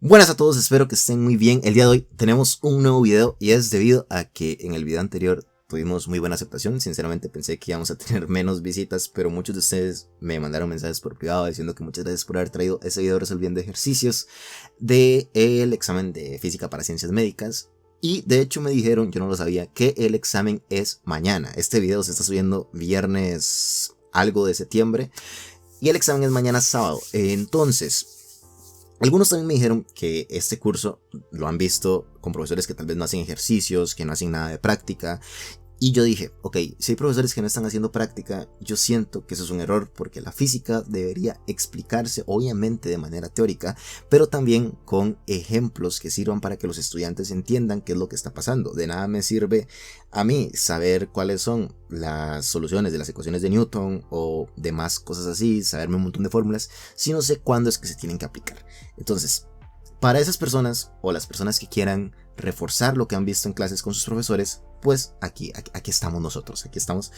Buenas a todos, espero que estén muy bien. El día de hoy tenemos un nuevo video y es debido a que en el video anterior tuvimos muy buena aceptación. Sinceramente pensé que íbamos a tener menos visitas, pero muchos de ustedes me mandaron mensajes por privado diciendo que muchas gracias por haber traído ese video resolviendo ejercicios del examen de física para ciencias médicas. Y de hecho me dijeron, yo no lo sabía, que el examen es mañana. Este video se está subiendo viernes algo de septiembre y el examen es mañana sábado. Entonces, algunos también me dijeron que este curso lo han visto con profesores que tal vez no hacen ejercicios, que no hacen nada de práctica. Y yo dije, ok, si hay profesores que no están haciendo práctica, yo siento que eso es un error porque la física debería explicarse obviamente de manera teórica, pero también con ejemplos que sirvan para que los estudiantes entiendan qué es lo que está pasando. De nada me sirve a mí saber cuáles son las soluciones de las ecuaciones de Newton o demás cosas así, saberme un montón de fórmulas, si no sé cuándo es que se tienen que aplicar. Entonces, para esas personas o las personas que quieran reforzar lo que han visto en clases con sus profesores, pues aquí estamos nosotros, aquí estamos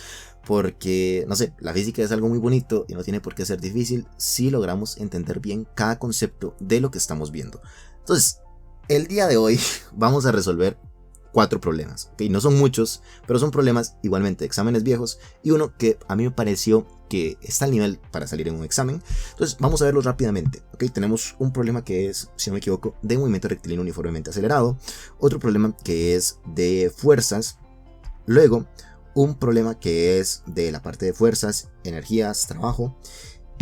porque, no sé, la física es algo muy bonito y no tiene por qué ser difícil si logramos entender bien cada concepto de lo que estamos viendo. Entonces, el día de hoy vamos a resolver 4 problemas, ¿ok? No son muchos, pero son problemas igualmente de exámenes viejos y uno que a mí me pareció que está al nivel para salir en un examen. Entonces vamos a verlos rápidamente, ¿ok? Tenemos un problema que es, si no me equivoco, de movimiento rectilíneo uniformemente acelerado, otro problema que es de fuerzas, luego un problema que es de la parte de fuerzas, energías, trabajo,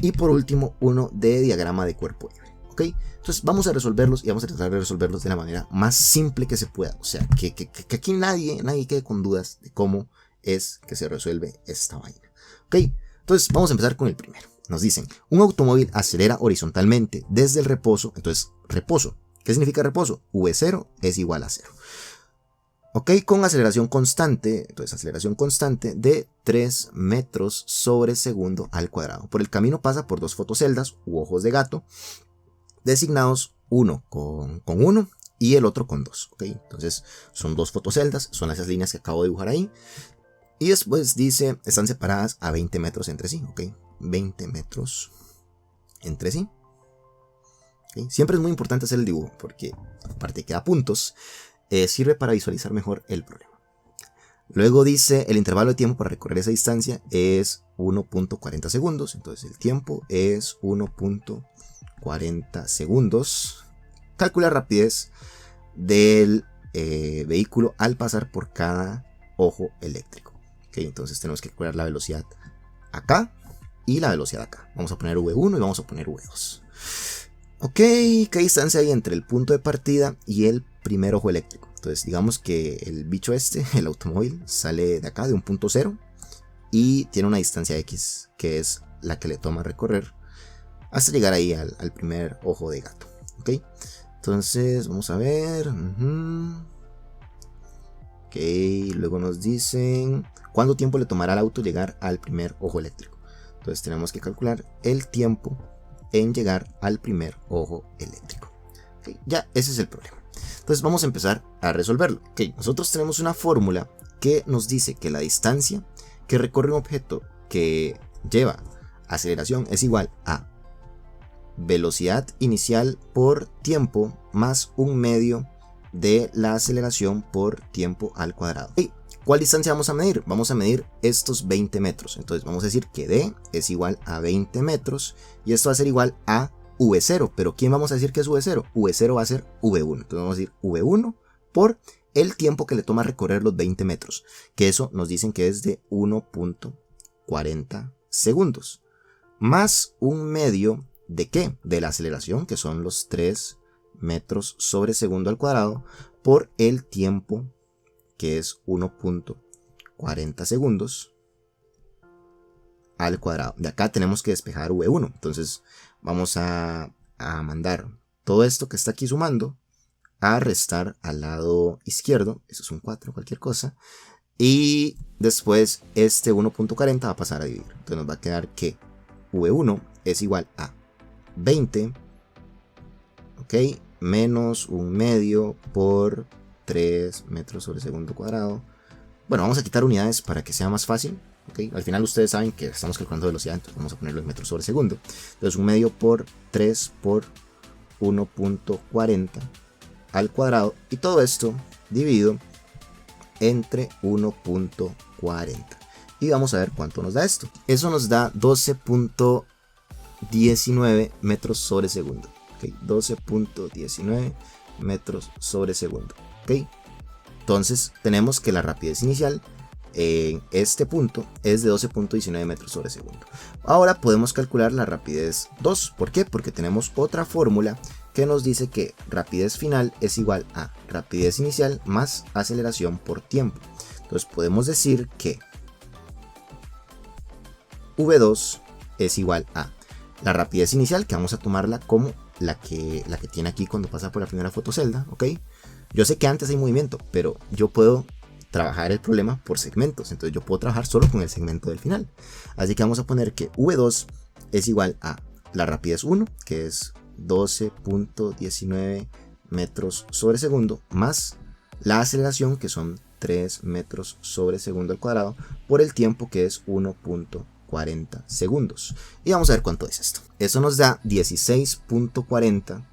y por último uno de diagrama de cuerpo libre, ¿ok? Entonces vamos a resolverlos y vamos a tratar de resolverlos de la manera más simple que se pueda. O sea, que aquí nadie quede con dudas de cómo es que se resuelve esta vaina. ¿Ok? Entonces vamos a empezar con el primero. Nos dicen, un automóvil acelera horizontalmente desde el reposo. Entonces, reposo. ¿Qué significa reposo? V0 es igual a 0. ¿Ok? Con aceleración constante. Entonces, aceleración constante de 3 metros sobre segundo al cuadrado. Por el camino pasa por 2 fotoceldas u ojos de gato, designados uno con 1 y el otro con 2, ¿ok? Entonces son 2 fotoceldas, son esas líneas que acabo de dibujar ahí. Y después dice, están separadas a 20 metros entre sí, ¿ok? 20 metros entre sí. ¿Okay? Siempre es muy importante hacer el dibujo porque, aparte que da puntos, sirve para visualizar mejor el problema. Luego dice, el intervalo de tiempo para recorrer esa distancia es 1.40 segundos. Entonces el tiempo es 1.40 segundos. Calcula rapidez del vehículo al pasar por cada ojo eléctrico. Okay, entonces tenemos que calcular la velocidad acá y la velocidad acá. Vamos a poner V1 y vamos a poner V2. Ok, ¿qué distancia hay entre el punto de partida y el primer ojo eléctrico? Entonces digamos que el bicho el automóvil, sale de acá de un punto 0 y tiene una distancia X, que es la que le toma recorrer hasta llegar ahí al primer ojo de gato. Ok, entonces vamos a ver. Ok, luego nos dicen cuánto tiempo le tomará al auto llegar al primer ojo eléctrico. Entonces tenemos que calcular el tiempo en llegar al primer ojo eléctrico. Okay, ya ese es el problema. Entonces vamos a empezar a resolverlo. Okay, nosotros tenemos una fórmula que nos dice que la distancia que recorre un objeto que lleva aceleración es igual a velocidad inicial por tiempo más un medio de la aceleración por tiempo al cuadrado. ¿Y cuál distancia vamos a medir? Vamos a medir estos 20 metros. Entonces vamos a decir que D es igual a 20 metros y esto va a ser igual a V0. Pero ¿quién vamos a decir que es V0? V0 va a ser V1. Entonces vamos a decir V1 por el tiempo que le toma recorrer los 20 metros. Que eso nos dicen que es de 1.40 segundos. Más un medio ¿de qué? De la aceleración, que son los 3 metros sobre segundo al cuadrado, por el tiempo, que es 1.40 segundos al cuadrado. De acá tenemos que despejar V1. Entonces vamos a mandar todo esto que está aquí sumando a restar al lado izquierdo. Eso es un 4, cualquier cosa. Y después este 1.40 va a pasar a dividir. Entonces nos va a quedar que V1 es igual a 20, ok, menos un medio por 3 metros sobre segundo cuadrado. Bueno, vamos a quitar unidades para que sea más fácil. Okay. Al final ustedes saben que estamos calculando velocidad, entonces vamos a ponerlo en metros sobre segundo. Entonces un medio por 3 por 1.40 al cuadrado, y todo esto dividido entre 1.40. Y vamos a ver cuánto nos da esto. Eso nos da 12.19 metros sobre segundo. ¿Okay? 12.19 metros sobre segundo. ¿Okay? Entonces tenemos que la rapidez inicial en este punto es de 12.19 metros sobre segundo. Ahora podemos calcular la rapidez 2. ¿Por qué? Porque tenemos otra fórmula que nos dice que rapidez final es igual a rapidez inicial más aceleración por tiempo. Entonces podemos decir que V2 es igual a la rapidez inicial, que vamos a tomarla como la que tiene aquí cuando pasa por la primera fotocelda, ¿ok? Yo sé que antes hay movimiento, pero yo puedo trabajar el problema por segmentos, entonces yo puedo trabajar solo con el segmento del final. Así que vamos a poner que V2 es igual a la rapidez 1, que es 12.19 metros sobre segundo, más la aceleración, que son 3 metros sobre segundo al cuadrado, por el tiempo, que es 1.40 segundos. Y vamos a ver cuánto es esto. Eso nos da 16.40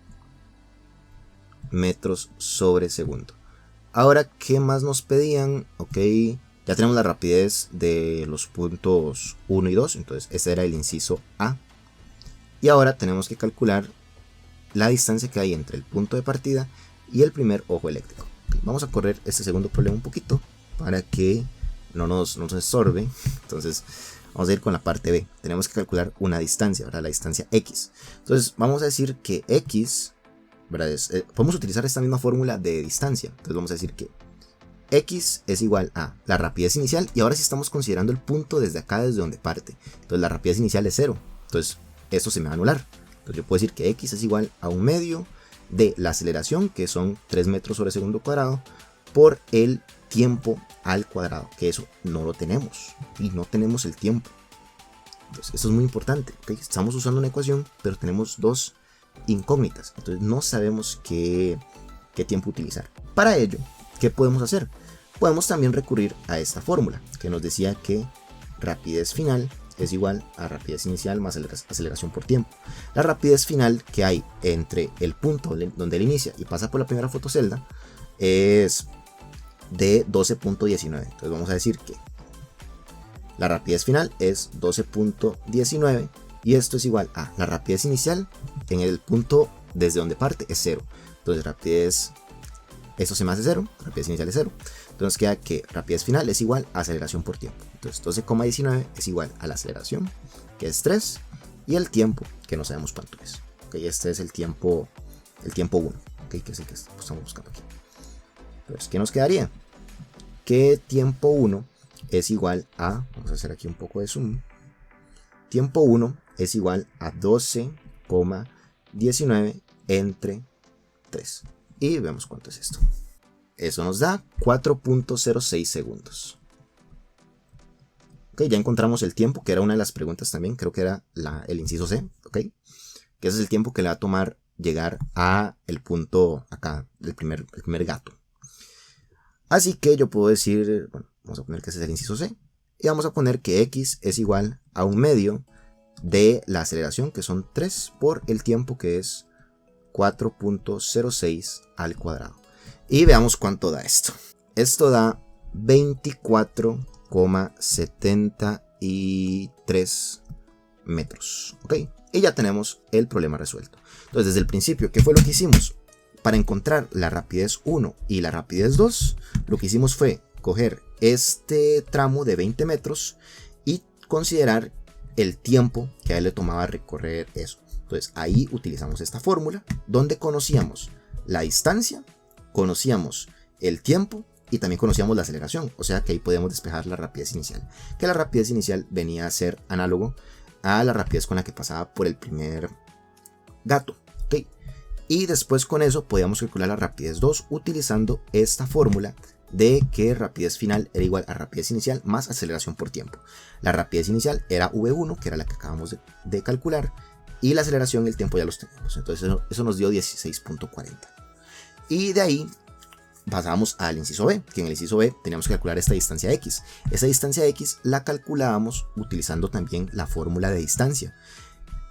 metros sobre segundo. Ahora, ¿qué más nos pedían? Ok, ya tenemos la rapidez de los puntos 1 y 2, entonces ese era el inciso A. Y ahora tenemos que calcular la distancia que hay entre el punto de partida y el primer ojo eléctrico. Okay, vamos a correr este segundo problema un poquito para que no nos estorbe. Entonces vamos a ir con la parte B. Tenemos que calcular una distancia, ¿verdad? La distancia X. Entonces vamos a decir que X, ¿verdad? Podemos utilizar esta misma fórmula de distancia. Entonces vamos a decir que X es igual a la rapidez inicial, y ahora sí estamos considerando el punto desde acá, desde donde parte. Entonces la rapidez inicial es 0. Entonces esto se me va a anular. Entonces yo puedo decir que X es igual a un medio de la aceleración, que son 3 metros sobre segundo cuadrado, por el tiempo al cuadrado, que eso no lo tenemos, y no tenemos el tiempo. Entonces eso es muy importante, ¿okay? Estamos usando una ecuación, pero tenemos dos incógnitas, entonces no sabemos qué tiempo utilizar. Para ello, ¿qué podemos hacer? Podemos también recurrir a esta fórmula, que nos decía que rapidez final es igual a rapidez inicial más aceleración por tiempo. La rapidez final que hay entre el punto donde él inicia y pasa por la primera fotocelda es de 12.19. Entonces vamos a decir que la rapidez final es 12.19, y esto es igual a la rapidez inicial en el punto desde donde parte es 0. Entonces rapidez, eso se me hace 0, rapidez inicial es 0. Entonces queda que rapidez final es igual a aceleración por tiempo. Entonces 12,19 es igual a la aceleración, que es 3, y el tiempo, que no sabemos cuánto es. Okay, este es el tiempo 1, okay, que es el que estamos buscando aquí. Entonces, ¿qué nos quedaría? Que tiempo 1 es igual a, vamos a hacer aquí un poco de zoom, tiempo 1 es igual a 12,19 entre 3. Y veamos cuánto es esto. Eso nos da 4.06 segundos. Ok, ya encontramos el tiempo, que era una de las preguntas también, creo que era el inciso C, ok, que ese es el tiempo que le va a tomar llegar a el punto acá, el primer gato. Así que yo puedo decir, bueno, vamos a poner que ese es el inciso C, y vamos a poner que X es igual a un medio de la aceleración, que son 3, por el tiempo, que es 4.06 al cuadrado. Y veamos cuánto da esto. Esto da 24,73 metros. ¿Ok? Y ya tenemos el problema resuelto. Entonces, desde el principio, ¿qué fue lo que hicimos? Para encontrar la rapidez 1 y la rapidez 2, lo que hicimos fue coger este tramo de 20 metros y considerar el tiempo que a él le tomaba recorrer eso. Entonces, ahí utilizamos esta fórmula donde conocíamos la distancia, conocíamos el tiempo y también conocíamos la aceleración, o sea que ahí podíamos despejar la rapidez inicial, que la rapidez inicial venía a ser análogo a la rapidez con la que pasaba por el primer gato, ¿okay? Y después con eso podíamos calcular la rapidez 2 utilizando esta fórmula de que rapidez final era igual a rapidez inicial más aceleración por tiempo. La rapidez inicial era V1, que era la que acabamos de calcular, y la aceleración y el tiempo ya los tenemos, entonces eso nos dio 16.40. Y de ahí pasamos al inciso B, que en el inciso B teníamos que calcular esta distancia X. Esa distancia X la calculábamos utilizando también la fórmula de distancia.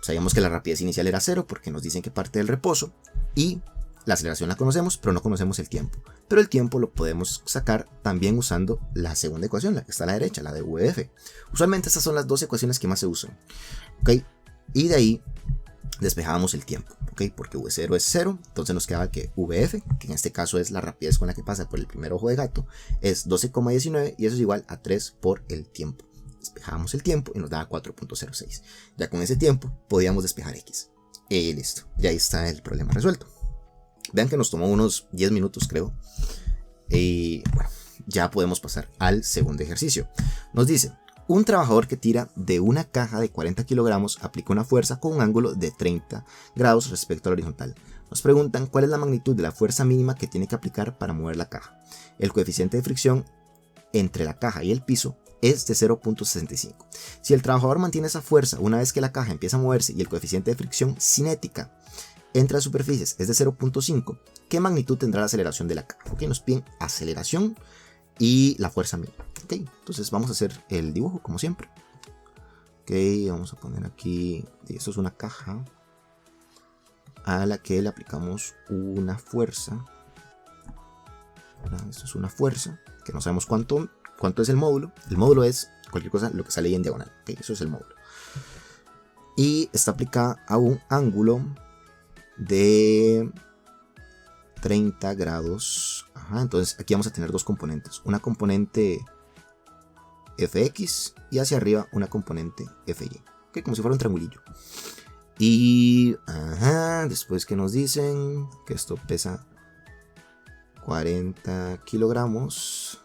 Sabíamos que la rapidez inicial era 0 porque nos dicen que parte del reposo, Y la aceleración la conocemos, pero no conocemos el tiempo. Pero el tiempo lo podemos sacar también usando la segunda ecuación, la que está a la derecha, la de VF. Usualmente estas son las dos ecuaciones que más se usan. ¿Okay? Y de ahí despejamos el tiempo, ¿okay? Porque V0 es 0, entonces nos queda que VF, que en este caso es la rapidez con la que pasa por el primer ojo de gato, es 12,19 y eso es igual a 3 por el tiempo. Despejamos el tiempo y nos da 4.06. Ya con ese tiempo podíamos despejar X. Y listo, ya ahí está el problema resuelto. Vean que nos tomó unos 10 minutos, creo. Y bueno, ya podemos pasar al segundo ejercicio. Nos dice: un trabajador que tira de una caja de 40 kilogramos aplica una fuerza con un ángulo de 30 grados respecto al horizontal. Nos preguntan cuál es la magnitud de la fuerza mínima que tiene que aplicar para mover la caja. El coeficiente de fricción entre la caja y el piso es de 0.65. Si el trabajador mantiene esa fuerza una vez que la caja empieza a moverse y el coeficiente de fricción cinética entre las superficies es de 0.5, ¿qué magnitud tendrá la aceleración de la caja? Ok, nos piden aceleración y la fuerza mínima. Ok, entonces vamos a hacer el dibujo como siempre. Ok, vamos a poner aquí, esto es una caja a la que le aplicamos una fuerza. Esto es una fuerza que no sabemos cuánto es el módulo. El módulo es cualquier cosa, lo que sale ahí en diagonal. Ok, eso es el módulo. Y está aplicada a un ángulo de 30 grados. Entonces aquí vamos a tener dos componentes. Una componente Fx y hacia arriba una componente Fy. Okay, como si fuera un triangulillo. Y después que nos dicen que esto pesa 40 kilogramos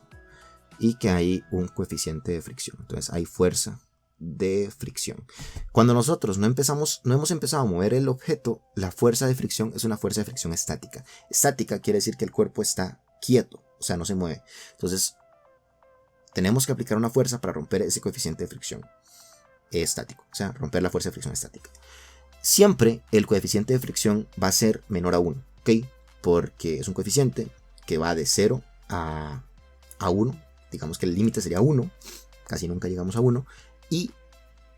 y que hay un coeficiente de fricción. Entonces hay fuerza de fricción. Cuando nosotros no hemos empezado a mover el objeto, la fuerza de fricción es una fuerza de fricción estática. Estática quiere decir que el cuerpo está quieto, o sea, no se mueve. Entonces tenemos que aplicar una fuerza para romper ese coeficiente de fricción estático, o sea, romper la fuerza de fricción estática. Siempre el coeficiente de fricción va a ser menor a 1, ¿ok? Porque es un coeficiente que va de 0 a 1. Digamos que el límite sería 1, casi nunca llegamos a 1. Y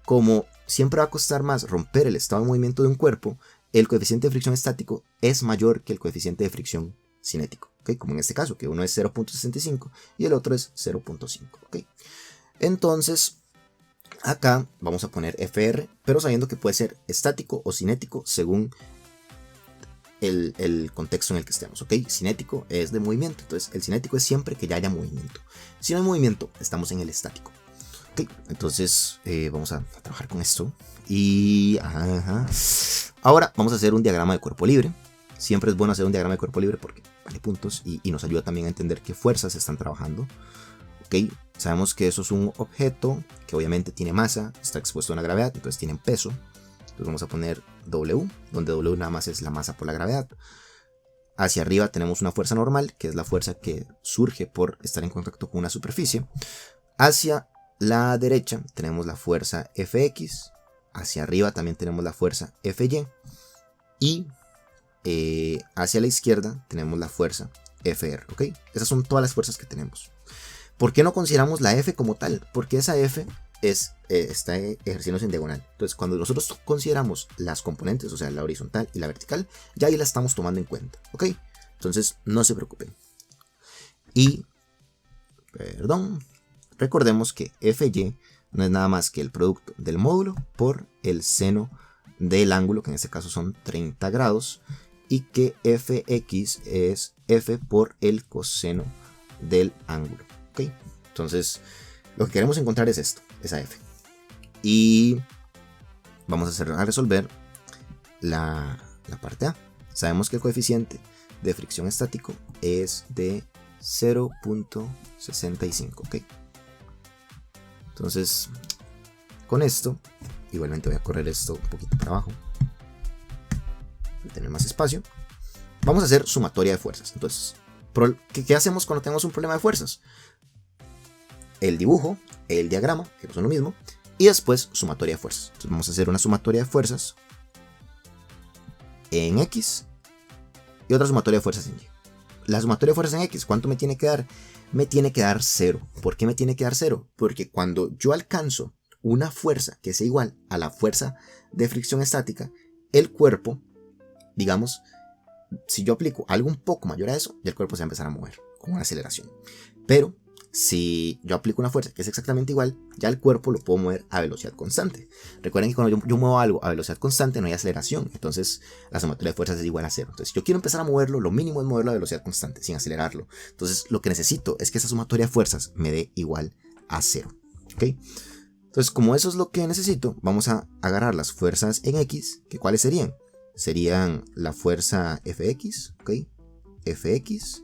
como siempre va a costar más romper el estado de movimiento de un cuerpo, el coeficiente de fricción estático es mayor que el coeficiente de fricción cinético, ¿okay? Como en este caso, que uno es 0.65 y el otro es 0.5, ¿okay? Entonces, acá vamos a poner FR, pero sabiendo que puede ser estático o cinético según el contexto en el que estemos, ¿ok? Cinético es de movimiento, entonces el cinético es siempre que ya haya movimiento. Si no hay movimiento, estamos en el estático. Ok, entonces vamos a trabajar con esto. Y ahora vamos a hacer un diagrama de cuerpo libre. Siempre es bueno hacer un diagrama de cuerpo libre porque vale puntos y nos ayuda también a entender qué fuerzas están trabajando. Ok, sabemos que eso es un objeto que obviamente tiene masa, está expuesto a una gravedad, entonces tiene peso. Entonces vamos a poner W, donde W nada más es la masa por la gravedad. Hacia arriba tenemos una fuerza normal, que es la fuerza que surge por estar en contacto con una superficie. Hacia la derecha tenemos la fuerza Fx. Hacia arriba también tenemos la fuerza Fy. Y hacia la izquierda tenemos la fuerza Fr. ¿Ok? Esas son todas las fuerzas que tenemos. ¿Por qué no consideramos la F como tal? Porque esa F está ejerciéndose en diagonal. Entonces cuando nosotros consideramos las componentes, o sea la horizontal y la vertical, ya ahí la estamos tomando en cuenta, ¿ok? Entonces no se preocupen. Y recordemos que Fy no es nada más que el producto del módulo por el seno del ángulo, que en este caso son 30 grados, y que Fx es F por el coseno del ángulo, ¿ok? Entonces lo que queremos encontrar es esto, esa F. Y vamos a resolver la parte A. Sabemos que el coeficiente de fricción estático es de 0.65, ¿ok? Entonces, con esto, igualmente voy a correr esto un poquito para abajo para tener más espacio. Vamos a hacer sumatoria de fuerzas. Entonces, ¿qué hacemos cuando tenemos un problema de fuerzas? El dibujo, el diagrama, que son lo mismo, y después sumatoria de fuerzas. Entonces vamos a hacer una sumatoria de fuerzas en X y otra sumatoria de fuerzas en Y. La sumatoria de fuerzas en X, ¿cuánto me tiene que dar? Me tiene que dar 0. ¿Por qué me tiene que dar 0? Porque cuando yo alcanzo una fuerza que sea igual a la fuerza de fricción estática, el cuerpo, digamos, si yo aplico algo un poco mayor a eso, ya el cuerpo se va a empezar a mover con una aceleración. Pero si yo aplico una fuerza que es exactamente igual, ya el cuerpo lo puedo mover a velocidad constante. Recuerden que cuando yo muevo algo a velocidad constante no hay aceleración, entonces la sumatoria de fuerzas es igual a cero. Entonces si yo quiero empezar a moverlo, lo mínimo es moverlo a velocidad constante, sin acelerarlo. Entonces lo que necesito es que esa sumatoria de fuerzas me dé igual a cero. ¿Ok? Entonces como eso es lo que necesito, vamos a agarrar las fuerzas en X, que ¿cuáles serían? Serían la fuerza Fx, ¿ok? Fx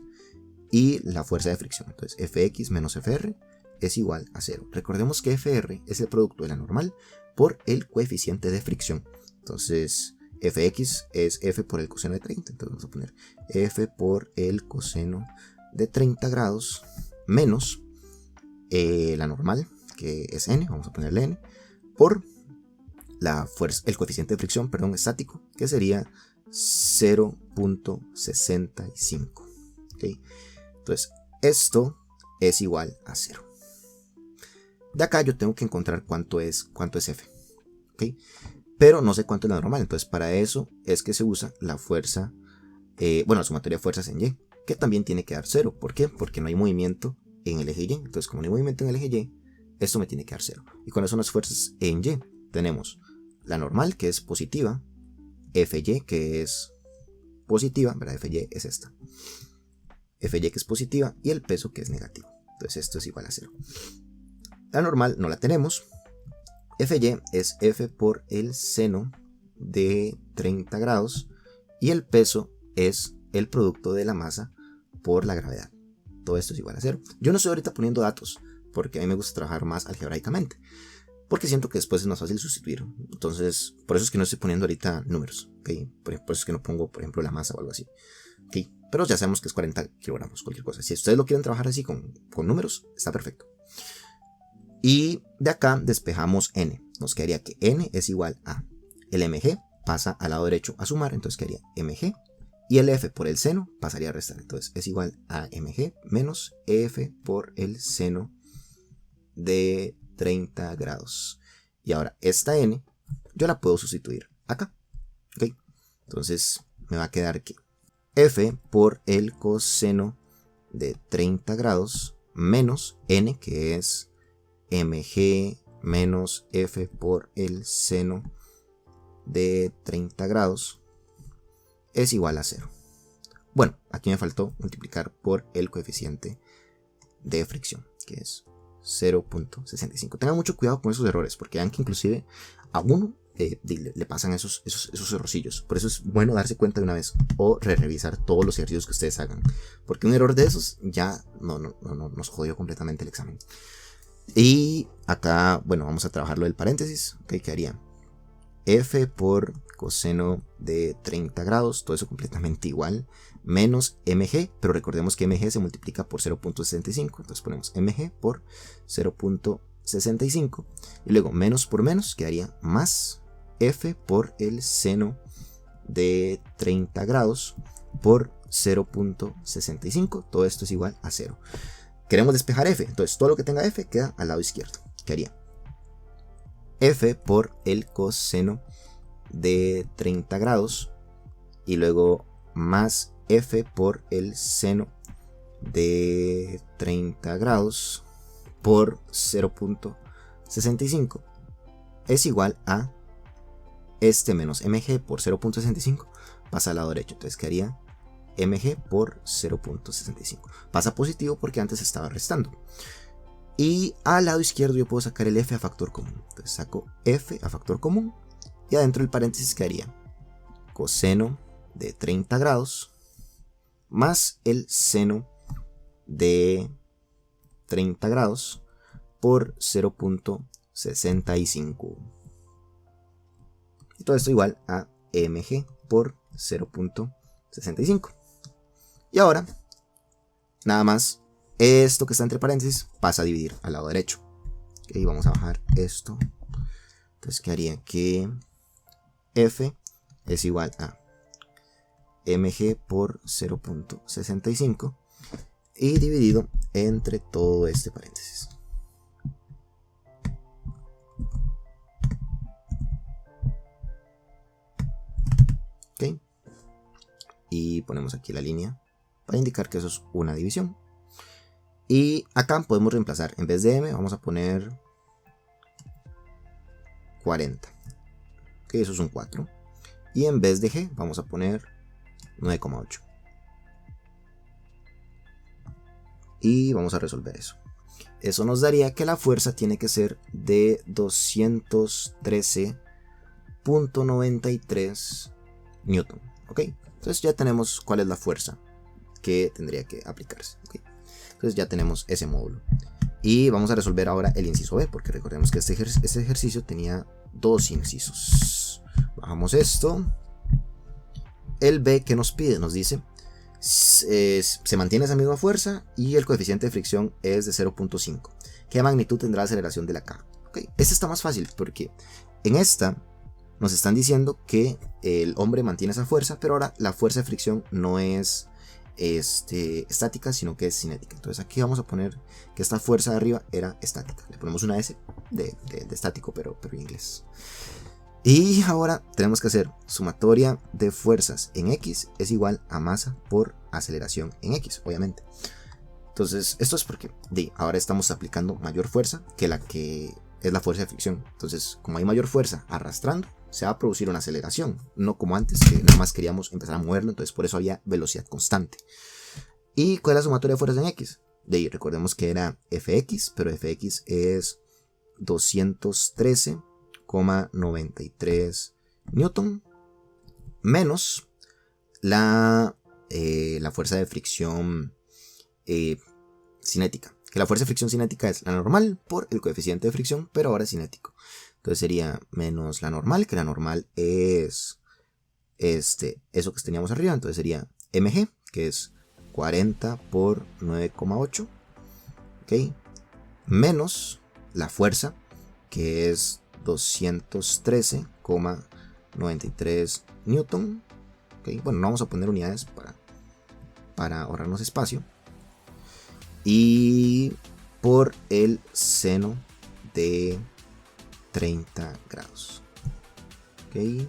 y la fuerza de fricción. Entonces Fx menos Fr es igual a 0. Recordemos que Fr es el producto de la normal por el coeficiente de fricción. Entonces Fx es F por el coseno de 30. Entonces vamos a poner F por el coseno de 30 grados menos la normal, que es n, vamos a ponerle n, por la fuerza, el coeficiente de fricción, perdón, estático, que sería 0.65. ¿Okay? Entonces, esto es igual a 0. De acá yo tengo que encontrar cuánto es F. ¿Okay? Pero no sé cuánto es la normal. Entonces, para eso es que se usa la fuerza, la sumatoria de fuerzas en Y, que también tiene que dar 0. ¿Por qué? Porque no hay movimiento en el eje Y. Entonces, como no hay movimiento en el eje Y, esto me tiene que dar 0. Y cuáles son las fuerzas en Y? Tenemos la normal, que es positiva, Fy, que es positiva, ¿verdad? Fy es esta. Fy, que es positiva, y el peso, que es negativo. Entonces esto es igual a 0. La normal no la tenemos. Fy es F por el seno de 30 grados, y el peso es el producto de la masa por la gravedad. Todo esto es igual a 0. Yo no estoy ahorita poniendo datos, porque a mí me gusta trabajar más algebraicamente, porque siento que después es más fácil sustituir. Entonces, por eso es que no estoy poniendo ahorita números, ¿okay? Por eso es que no pongo, por ejemplo, la masa o algo así, ¿okay? Pero ya sabemos que es 40 kilogramos, cualquier cosa. Si ustedes lo quieren trabajar así con números, está perfecto. Y de acá despejamos n. Nos quedaría que n es igual a el mg, pasa al lado derecho a sumar, entonces quedaría mg. Y el f por el seno pasaría a restar, entonces es igual a mg menos f por el seno de 30 grados. Y ahora esta n yo la puedo sustituir acá. ¿Okay? Entonces me va a quedar que f por el coseno de 30 grados menos n, que es mg menos f por el seno de 30 grados, es igual a 0. Bueno, aquí me faltó multiplicar por el coeficiente de fricción, que es 0.65. Tengan mucho cuidado con esos errores, porque vean que inclusive a uno le pasan esos errorcillos. Por eso es bueno darse cuenta de una vez o revisar todos los ejercicios que ustedes hagan, porque un error de esos ya nos jodió completamente el examen. Y acá, bueno, vamos a trabajar lo del paréntesis, ¿okay? Que haría f por coseno de 30 grados, todo eso completamente igual, menos mg, pero recordemos que mg se multiplica por 0.65, entonces ponemos mg por 0.65, y luego menos por menos quedaría más f por el seno de 30 grados por 0.65, todo esto es igual a 0. Queremos despejar f, entonces todo lo que tenga f queda al lado izquierdo, que haría f por el coseno de 30 grados y luego más f por el seno de 30 grados por 0.65 es igual a este menos mg por 0.65 pasa al lado derecho, entonces quedaría mg por 0.65. Pasa positivo porque antes estaba restando. Y al lado izquierdo yo puedo sacar el f a factor común. Entonces saco f a factor común y adentro del paréntesis quedaría coseno de 30 grados más el seno de 30 grados por 0.65. Y todo esto igual a mg por 0.65. Y ahora, nada más, esto que está entre paréntesis pasa a dividir al lado derecho. Y vamos a bajar esto. Entonces quedaría que f es igual a mg por 0.65 y dividido entre todo este paréntesis. ¿Ok? y ponemos aquí la línea para indicar que eso es una división. Y acá podemos reemplazar, en vez de m vamos a poner 40. Ok, eso es un 4. Y en vez de g vamos a poner 9,8. Y vamos a resolver eso. Eso nos daría que la fuerza tiene que ser de 213.93 newton. ¿Ok? Entonces ya tenemos cuál es la fuerza que tendría que aplicarse. ¿Okay? Entonces ya tenemos ese módulo. Y vamos a resolver ahora el inciso B, porque recordemos que este ejercicio tenía dos incisos. Bajamos esto. El B que nos pide, nos dice, se mantiene esa misma fuerza y el coeficiente de fricción es de 0.5. ¿Qué magnitud tendrá la aceleración de la K? Okay. Este está más fácil porque en esta nos están diciendo que el hombre mantiene esa fuerza, pero ahora la fuerza de fricción no es estática, sino que es cinética. Entonces aquí vamos a poner que esta fuerza de arriba era estática. Le ponemos una S de estático, pero en inglés. Y ahora tenemos que hacer sumatoria de fuerzas en X es igual a masa por aceleración en X, obviamente. Entonces esto es porque ahora estamos aplicando mayor fuerza que la que es la fuerza de fricción. Entonces como hay mayor fuerza arrastrando, se va a producir una aceleración, no como antes que nada más queríamos empezar a moverlo, entonces por eso había velocidad constante. ¿Y cuál es la sumatoria de fuerzas en X? Recordemos que era Fx, pero Fx es 213,93 newton menos la fuerza de fricción cinética. Que la fuerza de fricción cinética es la normal por el coeficiente de fricción, pero ahora es cinético. Entonces sería menos la normal, que la normal es eso que teníamos arriba. Entonces sería mg, que es 40 por 9,8. ¿Ok? Menos la fuerza, que es 213,93 newton. ¿Okay? Bueno, no vamos a poner unidades para ahorrarnos espacio. Y por el seno de 30 grados. ¿Okay?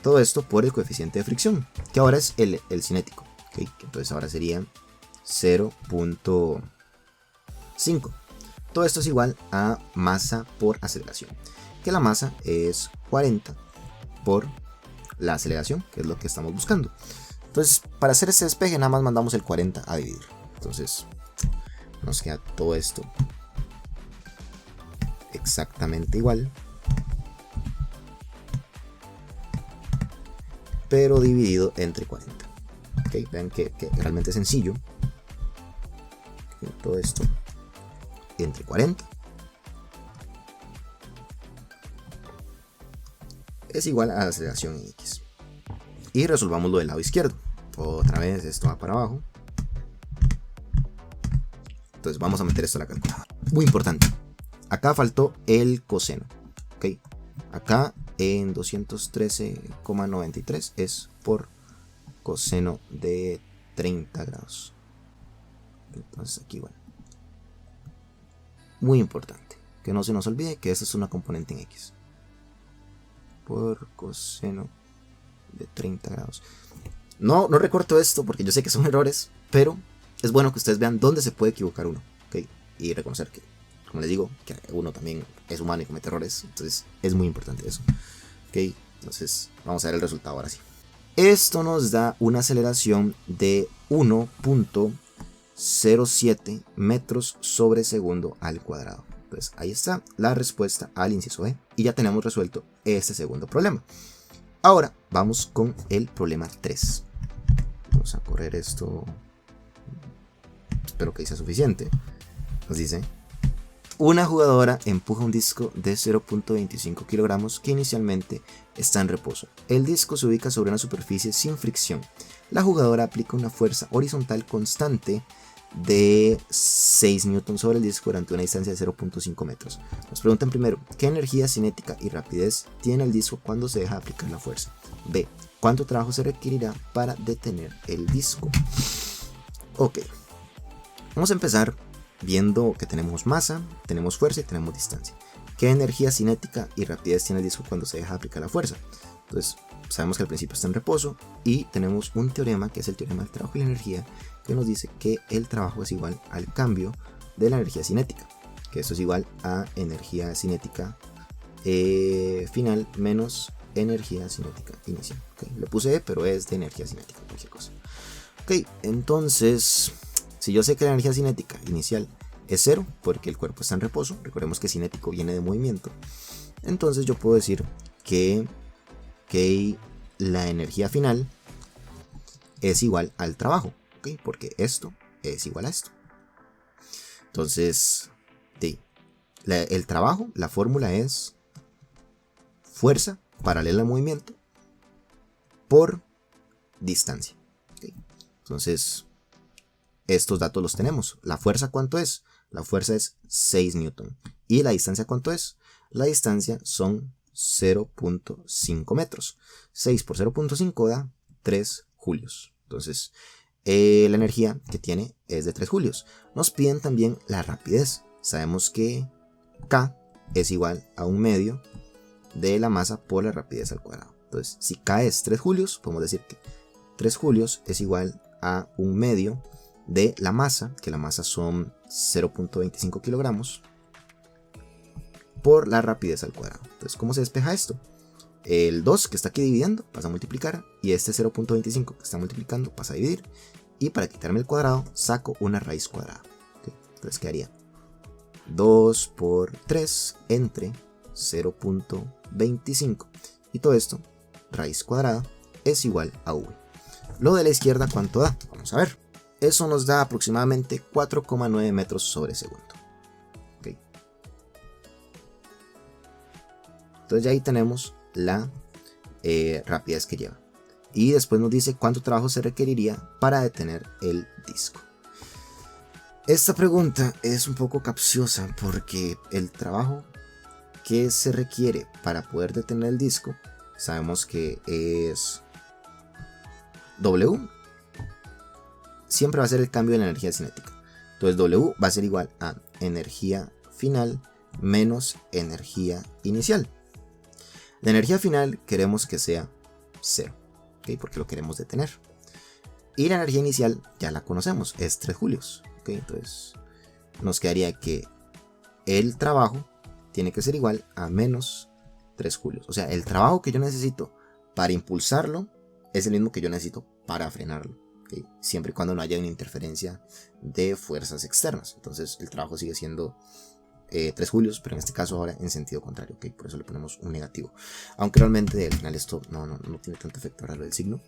Todo esto por el coeficiente de fricción, que ahora es el cinético. ¿Okay? Entonces ahora sería 0.5. Todo esto es igual a masa por aceleración, que la masa es 40 por la aceleración, que es lo que estamos buscando. Entonces, para hacer este despeje nada más mandamos el 40 a dividir. Entonces nos queda todo esto exactamente igual, pero dividido entre 40. ¿Okay? Vean que realmente es sencillo. ¿Okay? Todo esto entre 40 es igual a la aceleración en X. Y resolvamos lo del lado izquierdo. Otra vez esto va para abajo. Entonces vamos a meter esto a la calculadora. Muy importante. Acá faltó el coseno. ¿Okay? Acá en 213,93 es por coseno de 30 grados. Entonces aquí bueno. Muy importante. Que no se nos olvide que esta es una componente en X. Por coseno de 30 grados. No recorto esto porque yo sé que son errores, pero es bueno que ustedes vean dónde se puede equivocar uno. ¿Okay? Y reconocer que, como les digo, que uno también es humano y comete errores. Entonces es muy importante eso. ¿Okay? Entonces vamos a ver el resultado ahora sí. Esto nos da una aceleración de 1.07 metros sobre segundo al cuadrado. Entonces ahí está la respuesta al inciso B. Y ya tenemos resuelto este segundo problema. Ahora vamos con el problema 3. Vamos a correr esto. Espero que sea suficiente. Nos dice: una jugadora empuja un disco de 0.25 kilogramos que inicialmente está en reposo. El disco se ubica sobre una superficie sin fricción. La jugadora aplica una fuerza horizontal constante de 6 newtons sobre el disco durante una distancia de 0.5 metros. Nos preguntan primero, ¿qué energía cinética y rapidez tiene el disco cuando se deja aplicar la fuerza? B, ¿cuánto trabajo se requerirá para detener el disco? Ok, vamos a empezar viendo que tenemos masa, tenemos fuerza y tenemos distancia. ¿Qué energía cinética y rapidez tiene el disco cuando se deja aplicar la fuerza? Entonces sabemos que al principio está en reposo y tenemos un teorema que es el teorema del trabajo y la energía, que nos dice que el trabajo es igual al cambio de la energía cinética, que esto es igual a energía cinética final menos energía cinética inicial. ¿Okay? Le puse E, pero es de energía cinética, cualquier cosa. Ok, entonces, si yo sé que la energía cinética inicial es 0, porque el cuerpo está en reposo, recordemos que cinético viene de movimiento, entonces yo puedo decir que la energía final es igual al trabajo, ¿okay? Porque esto es igual a esto. Entonces, el trabajo, la fórmula es fuerza paralela al movimiento por distancia. ¿Okay? Entonces, estos datos los tenemos. ¿La fuerza cuánto es? La fuerza es 6 Newton. ¿Y la distancia cuánto es? La distancia son 0.5 metros. 6 por 0.5 da 3 julios. Entonces, la energía que tiene es de 3 julios. Nos piden también la rapidez. Sabemos que K es igual a 1/2 de la masa por la rapidez al cuadrado. Entonces, si K es 3 julios, podemos decir que 3 julios es igual a 1/2 de la masa, que la masa son 0.25 kilogramos, por la rapidez al cuadrado. Entonces, ¿cómo se despeja esto? El 2 que está aquí dividiendo pasa a multiplicar, y este 0.25 que está multiplicando pasa a dividir, y para quitarme el cuadrado saco una raíz cuadrada. ¿Okay? Entonces quedaría 2 por 3 entre 0.25, y todo esto, raíz cuadrada, es igual a V. Lo de la izquierda, ¿cuánto da? Vamos a ver. Eso nos da aproximadamente 4,9 metros sobre segundo. ¿Okay? Entonces ya ahí tenemos la rapidez que lleva. Y después nos dice cuánto trabajo se requeriría para detener el disco. Esta pregunta es un poco capciosa porque el trabajo que se requiere para poder detener el disco sabemos que es W. Siempre va a ser el cambio de la energía cinética. Entonces W va a ser igual a energía final menos energía inicial. La energía final queremos que sea 0, ¿okay? Porque lo queremos detener. Y la energía inicial ya la conocemos, es 3 julios. ¿Okay? Entonces nos quedaría que el trabajo tiene que ser igual a menos 3 julios. O sea, el trabajo que yo necesito para impulsarlo es el mismo que yo necesito para frenarlo. ¿Okay? Siempre y cuando no haya una interferencia de fuerzas externas. Entonces el trabajo sigue siendo 3 julios, pero en este caso ahora en sentido contrario. ¿Okay? Por eso le ponemos un negativo. Aunque realmente al final esto no tiene tanto efecto ahora lo del signo.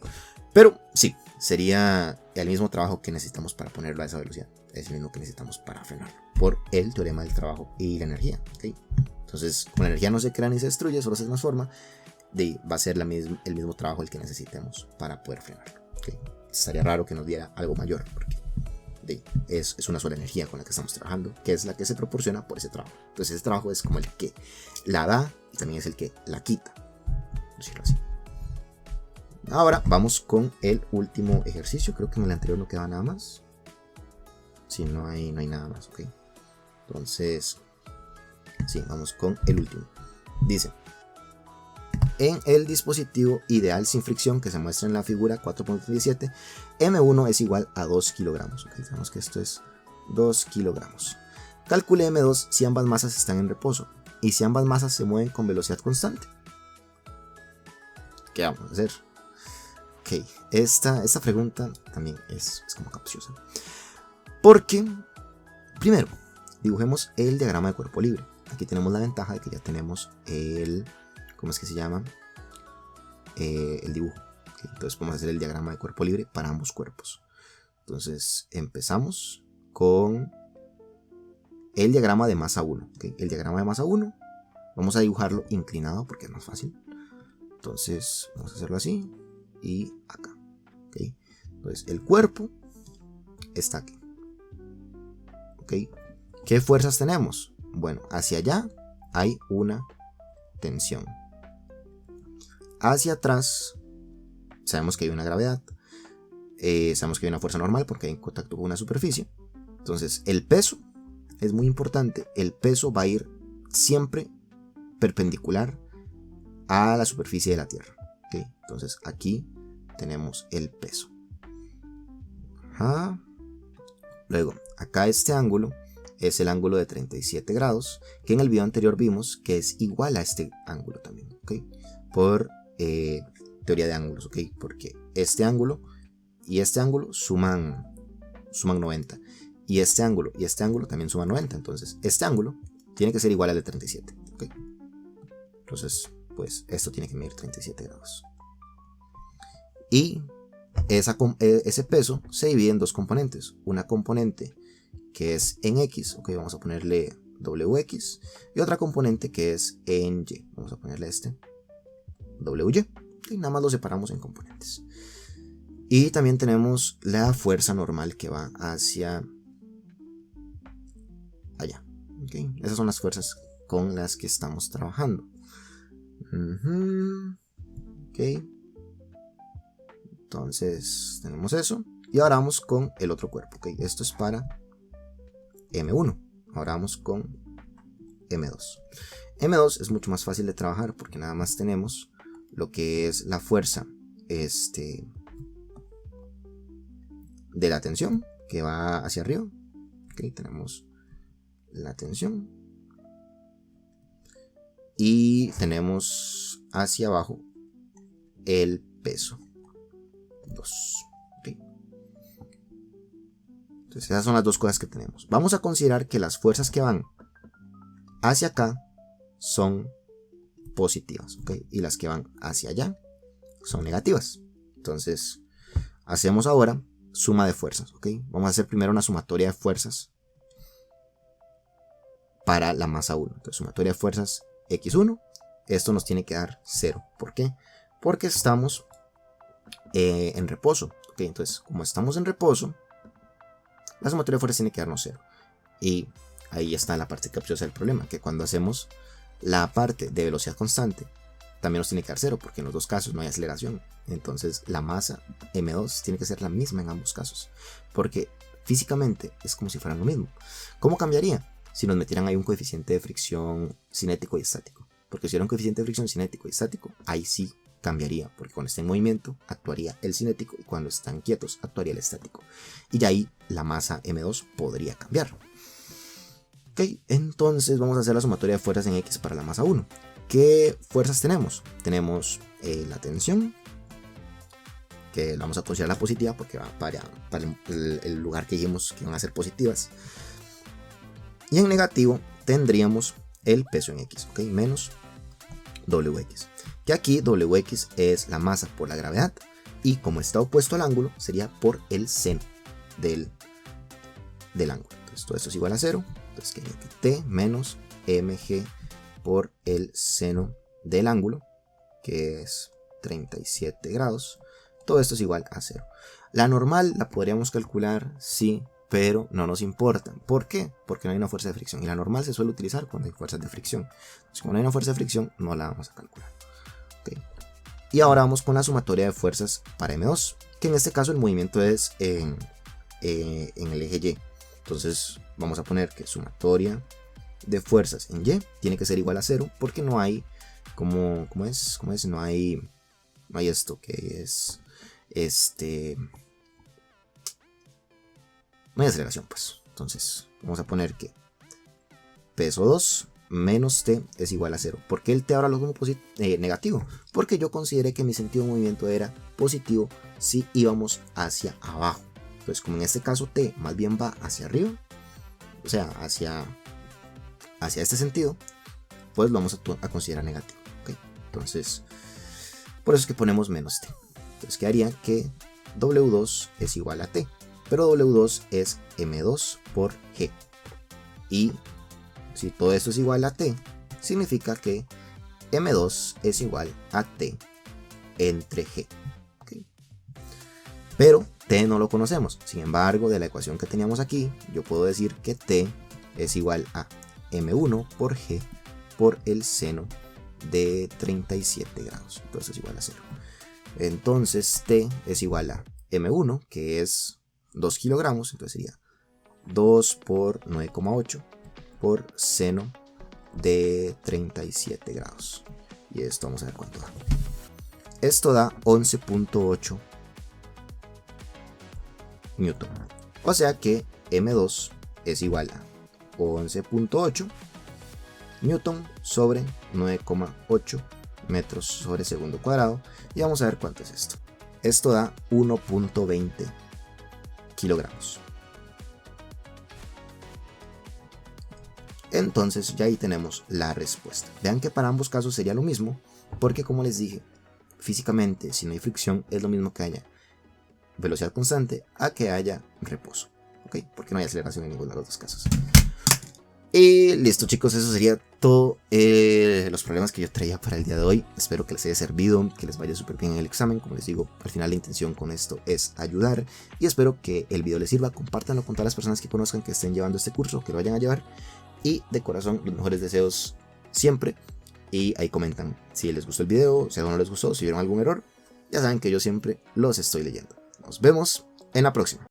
Pero sí, sería el mismo trabajo que necesitamos para ponerlo a esa velocidad. Es el mismo que necesitamos para frenarlo. Por el teorema del trabajo y la energía. ¿Okay? Entonces, como la energía no se crea ni se destruye, solo se transforma, va a ser el mismo trabajo el que necesitemos para poder frenarlo. ¿Okay? Estaría raro que nos diera algo mayor, porque es una sola energía con la que estamos trabajando, que es la que se proporciona por ese trabajo. Entonces ese trabajo es como el que la da y también es el que la quita, por decirlo así. Ahora vamos con el último ejercicio. Creo que en el anterior no quedaba nada más. Sí, no hay nada más, ok. Entonces, sí, vamos con el último. Dice: en el dispositivo ideal sin fricción que se muestra en la figura 4.17, M1 es igual a 2 kilogramos. Okay, sabemos que esto es 2 kilogramos. Calcule M2 si ambas masas están en reposo y si ambas masas se mueven con velocidad constante. ¿Qué vamos a hacer? Ok, esta pregunta también es como capciosa. Porque, primero, dibujemos el diagrama de cuerpo libre. Aquí tenemos la ventaja de que ya tenemos el... ¿Cómo es que se llama? El dibujo. ¿Okay? Entonces podemos hacer el diagrama de cuerpo libre para ambos cuerpos. Entonces empezamos con el diagrama de masa 1. ¿Okay? El diagrama de masa 1. Vamos a dibujarlo inclinado porque es más fácil. Entonces vamos a hacerlo así y acá. ¿Okay? Entonces el cuerpo está aquí. ¿Okay? ¿Qué fuerzas tenemos? Bueno, hacia allá hay una tensión. Hacia atrás sabemos que hay una gravedad, sabemos que hay una fuerza normal porque hay contacto con una superficie. Entonces el peso es muy importante. El peso va a ir siempre perpendicular a la superficie de la Tierra. ¿Okay? Entonces aquí tenemos el peso. Ajá. Luego, acá este ángulo es el ángulo de 37 grados, que en el video anterior vimos que es igual a este ángulo también, ¿ok? Por teoría de ángulos, ¿ok? Porque este ángulo y este ángulo suman 90. Y este ángulo también suman 90. Entonces, este ángulo tiene que ser igual al de 37, ¿ok? Entonces, pues esto tiene que medir 37 grados. Y ese peso se divide en dos componentes. Una componente que es en X, ok, vamos a ponerle WX, y otra componente que es en Y, vamos a ponerle WY, y nada más lo separamos en componentes. Y también tenemos la fuerza normal que va hacia allá, ok, esas son las fuerzas con las que estamos trabajando. Ok, entonces tenemos eso, y ahora vamos con el otro cuerpo, ok, esto es para M1. Ahora vamos con M2. M2 es mucho más fácil de trabajar porque nada más tenemos lo que es la fuerza de la tensión que va hacia arriba. Okay, tenemos la tensión. Y tenemos hacia abajo el peso. 2. Entonces esas son las dos cosas que tenemos. Vamos a considerar que las fuerzas que van hacia acá son positivas, ¿ok? Y las que van hacia allá son negativas. Entonces hacemos ahora suma de fuerzas, ¿ok? Vamos a hacer primero una sumatoria de fuerzas para la masa 1. Entonces sumatoria de fuerzas X1. Esto nos tiene que dar 0. ¿Por qué? Porque estamos en reposo, ¿ok? Entonces como estamos en reposo, la sumatoria de fuerzas tiene que darnos 0. Y ahí está la parte capciosa del problema, que cuando hacemos la parte de velocidad constante, también nos tiene que dar 0, porque en los dos casos no hay aceleración. Entonces la masa M2 tiene que ser la misma en ambos casos, porque físicamente es como si fueran lo mismo. ¿Cómo cambiaría? Si nos metieran ahí un coeficiente de fricción cinético y estático. Porque si era un coeficiente de fricción cinético y estático, ahí sí cambiaría, porque cuando está en movimiento actuaría el cinético y cuando están quietos actuaría el estático, y ahí la masa M2 podría cambiar. Ok, entonces vamos a hacer la sumatoria de fuerzas en X para la masa 1. ¿Qué fuerzas tenemos? Tenemos la tensión, que la vamos a considerar la positiva porque va para el lugar que dijimos que van a ser positivas, y en negativo tendríamos el peso en X, ok, menos WX, que aquí WX es la masa por la gravedad, y como está opuesto al ángulo, sería por el seno del ángulo. Entonces todo esto es igual a 0, entonces quedaría que T menos mg por el seno del ángulo, que es 37 grados, todo esto es igual a 0. La normal la podríamos calcular, sí, pero no nos importa. ¿Por qué? Porque no hay una fuerza de fricción, y la normal se suele utilizar cuando hay fuerzas de fricción. Entonces, como no hay una fuerza de fricción, no la vamos a calcular. Okay. Y ahora vamos con la sumatoria de fuerzas para M2, que en este caso el movimiento es en el eje Y. Entonces vamos a poner que sumatoria de fuerzas en Y tiene que ser igual a 0, porque no hay, ¿cómo es? No hay esto que es, no hay aceleración, pues. Entonces vamos a poner que peso 2 menos T es igual a 0. ¿Por qué el T ahora lo pongo negativo? Porque yo consideré que mi sentido de movimiento era positivo si íbamos hacia abajo. Entonces, como en este caso T más bien va hacia arriba, o sea, hacia este sentido, pues lo vamos a considerar negativo. ¿Okay? Entonces, por eso es que ponemos menos T. Entonces quedaría que W2 es igual a T, pero W2 es M2 por G. Y si todo esto es igual a T, significa que M2 es igual a T entre G. ¿Okay? Pero T no lo conocemos. Sin embargo, de la ecuación que teníamos aquí, yo puedo decir que T es igual a M1 por G por el seno de 37 grados. Entonces es igual a 0. Entonces T es igual a M1, que es 2 kilogramos. Entonces sería 2 por 9,8 por seno de 37 grados. Y esto vamos a ver cuánto da. Esto da 11.8 newton. O sea que M2 es igual a 11.8 newton sobre 9,8 metros sobre segundo cuadrado. Y vamos a ver cuánto es esto. Esto da 1.20 kilogramos. Entonces ya ahí tenemos la respuesta. Vean que para ambos casos sería lo mismo, porque como les dije, físicamente si no hay fricción es lo mismo que haya velocidad constante a que haya reposo, ¿ok? Porque no hay aceleración en ninguno de los dos casos. Y listo, chicos, eso sería todo los problemas que yo traía para el día de hoy. Espero que les haya servido, que les vaya súper bien en el examen. Como les digo, al final la intención con esto es ayudar, y espero que el video les sirva. Compártanlo con todas las personas que conozcan que estén llevando este curso, que lo vayan a llevar, y de corazón los mejores deseos siempre. Y ahí comentan si les gustó el video, si algo no les gustó, si vieron algún error. Ya saben que yo siempre los estoy leyendo. Nos vemos en la próxima.